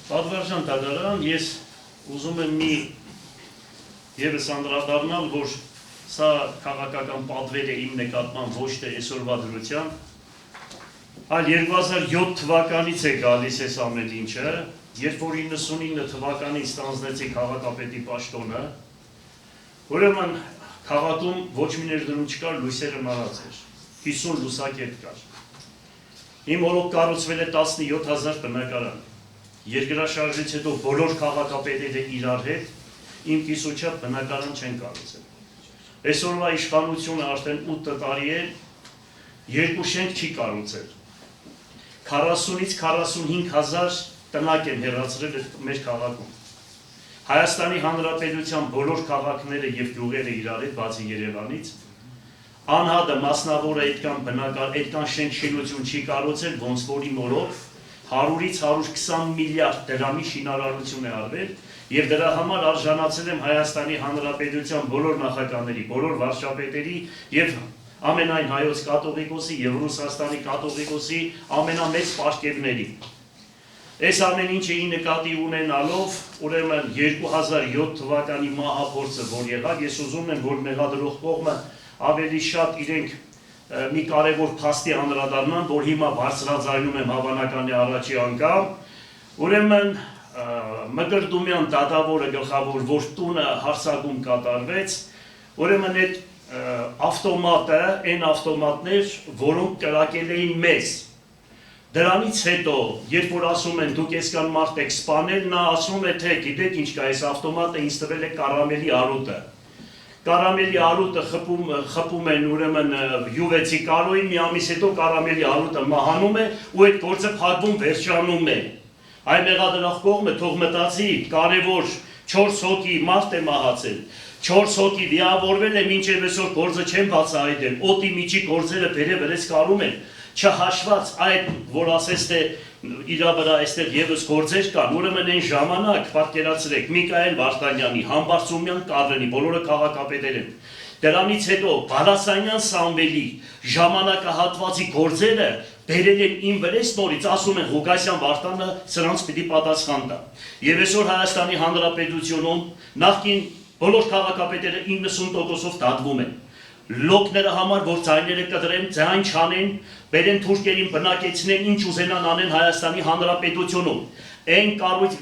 Պատվարժան Տագարան, ես ուզում եմ մի եւս անդրադառնալ, որ սա քաղաքական պատվեր է իմ նկատմամբ ոչ թե այսօրվա դրությամբ, այլ 2007 թվականից է գալիս այս ամեն ինչը, երբ որ 99 թվականին ստանձնեցի քաղաքապետի պաշտոնը, ուրեմն քաղաքում ոչ մի ներդրում չկար, լույսերը մահաց էր, 50 լուսակետ կար։ Իմ օրոք կառուցվել է 17,000 բնակարան։ Երկրաշարժից հետո բոլոր քաղաքապետերը իրար հետ իմ կիսուչափ բնակարան չեն կառուցել։ Այսօրվա իշխանությունը արդեն 8 տարի է, երկու շենք չի կառուցել։ 40-ից 45,000 տնակ են հեռացրել մեր քաղաքում։ Հայաստանի Հանրապետության բոլոր քաղաքները եւ գյուղերը իրար հետ, բացի Երևանից, անհատը մասնավորը այդքան շենք շինություն չի կառուցել, ոնց որ իմ օրոք 100-ից 120 միլիարդ դրամի շինարարություն է արվել եւ դրա համար արժանացել եմ Հայաստանի Հանրապետության բոլոր նախագահների, բոլոր վարչապետերի եւ ամենայն հայոց կաթողիկոսի եւ Ռուսաստանի կաթողիկոսի ամենամեծ պարգևների։ Այս ամեն ինչը նկատի ունենալով, ուրեմն 2007 թվականի մահափորձը, որ եղավ, ես ուզում եմ, որ մեղադրող կողմը ավելի շատ իրենք մի կարևոր փաստի անդրադառնան, որ հիմա բարձրաձայնում եմ հավանականի առաջի անգամ, ուրեմն Մկրտումյան դատավորը գլխավոր, որ տունը հարձակում կատարվեց, ուրեմն այդ ավտոմատը, այն ավտոմատներ, որոնք կրակել էին մեզ։ Դրանից հետո, երբ որ ասում են դուք այսքան մարդ եք սպանել, նա ասում է, թե գիտեք ինչ կա, այս ավտոմատը ինձ տվել է կարամելի արուտը։ Կարամելի արուտը խփում են ուրեմն յուվեցի կարոյին, մի ամիս հետո կարամելի արուտը մահանում է ու այդ գործը փակվում վերջանում է։ Այ մեղադրող կողմը թող մտածի, կարևոր 4 հոգի մարդ է մահացել, 4 հոգի վիավորվել է, մինչև այսօր գործը չեն բացահայտել, օտի միջի գործերը վերևերես կարում են, չհաշված այդ, որ ասես թե իրա վրա այստեղ եւս գործեր կան, ուրեմն այն ժամանակ պատկերացրեք Միքայել Վարդանյանի, Համբարձումյան Կարլենի, բոլորը քաղաքապետեր են։ Դրանից հետո Բալասանյան Սամվելի ժամանակահատվածի գործերը բերել են իմ վրես նորից, ասում են Ղուկասյան Վարդանը սրանց պիտի պատասխան տա։ Եվ այսօր Հայաստանի Հանրապետությունում նախկին բոլոր քաղաքապետերը 90%-ով դատվում են։ Լոկները համար, որ ձայները կտրեն, ձայն չանեն, բերեն թուրքերին բնակեցնեն, ինչ ուզենան անեն Հայաստանի Հանրապետությունում։ Այն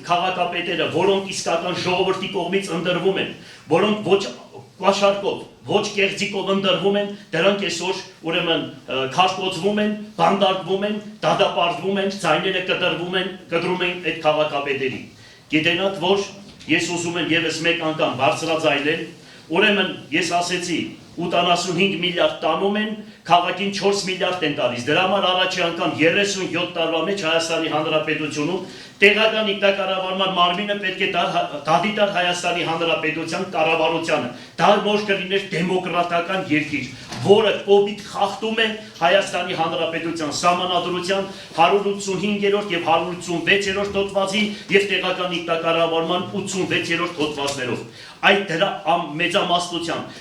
քաղաքապետերը, որոնք իսկական ժողովրդի կողմից ընտրվում են, որոնք ոչ կաշարկով, ոչ կեղծիկով ընտրվում են, դրանք այսօր ուրեմն քարտոծվում են, բանդարկվում են, դատապարտվում են, ձայները կտրում են այդ քաղաքապետերի։ Գիտենաք, որ ես ուզում եմ եւս մեկ անգամ բարձրաձայնել, ուրեմն ես ասեցի 85 միլիարդ տանում են, քաղաքին 4 միլիարդ են տալիս, դրա համար առաջի անգամ 37 տարվա մեջ Հայաստանի Հանրապետությունում տեղական ինքնակառավարման մարմինը պետք է դադի տար Հայաստանի Հանրապետության կառավարությանը, դա որ կլիներ դեմոկրատական երկիր, որը կոպիտ խախտում է Հայաստանի Հանրապետության սահմանադրության 185-րդ եւ 186-րդ հոդվածի եւ տեղական ինքնակառավարման 86-րդ հոդվածներով։ Այդ դրա մեծամասնությամբ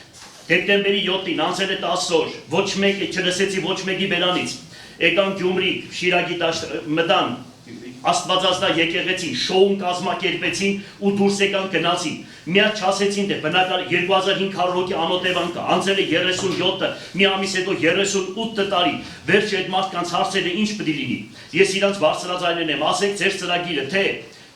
դեկտեմբերի 7-ին անցել է 10 օր, ոչ մեկը չլսեցի ոչ մեկի բերանից, եկան Գյումրի, Շիրակի մտան, Աստվածածնա եկեղեցին, շոուն կազմակերպեցին ու դուրս եկան գնացին, միած չասեցին, թե բնակար 2500 հոգի անօտևան կա, անցել է 37-ը, մի ամիս հետո 38 տարի, վերջ այդ մարդկանց հարցերը ինչ պիտի լինի, ես իրանց բարձրաձայնել եմ, ասեք ձեր ծրագիրը, թե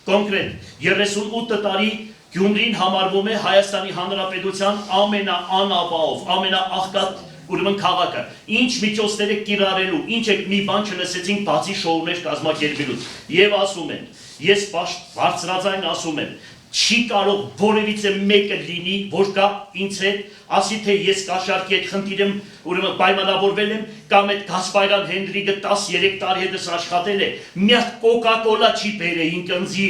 կոնկրետ 38 տարի Գյումրին համարվում է Հայաստանի Հանրապետության ամենաանապահով, ամենաաղքատ ուրեմն քաղաքը, ինչ միջոցներ եք կիրառելու, ինչ եք մի բան չլսեցինք բացի շոուներ կազմակերպելուց, եւ ասում են, ես բարձրաձայն ասում եմ, չի կարող որևիցե մեկը լինի, որ կա ինձ հետ, ասի թե ես կաշառքի այդ խնդիրը ուրեմն պայմանավորվել եմ, կամ այդ Գասպարյան Հենդրիկը 13 տարի հետս աշխատել է, մի հատ կոկա-կոլա չի բերեին կնձի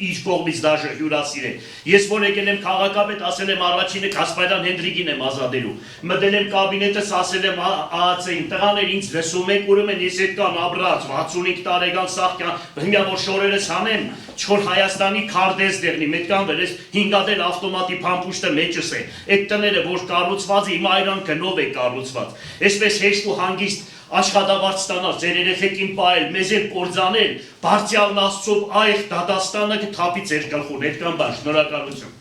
իր կողմից դաժը հյուրասիրել։ Ես որ եկել եմ քաղաքապետ, ասել եմ առաջինը Գասպարյան Հենդրիկին եմ ազատելու։ Մտել եմ կաբինետս, ասել եմ ԱԱՑ-ին, տղաներ ինձ լսում եք, ուրեմն ես այդքան ապրած 65 տարեկան սաղկյան, հիմա որ շորերս հանեմ, չոր Հայաստանի քարտեզ դեղնի, մետքան վերես 5 հատ ավտոմատի փամփուշտը մեջս է։ Այդ տները որ որ կառուցված է, իմ այրան գնով է կառուցված։ Այսպես հեշտ ու հանգիստ աշխատավարձ ստանալ, ձեր երեխեքին պահել, մեզ էլ կործանել, բարձյալն Աստծով այեղ դատաստանը կթափի ձեր գլխուն, այդքան բան, շնորհակալություն։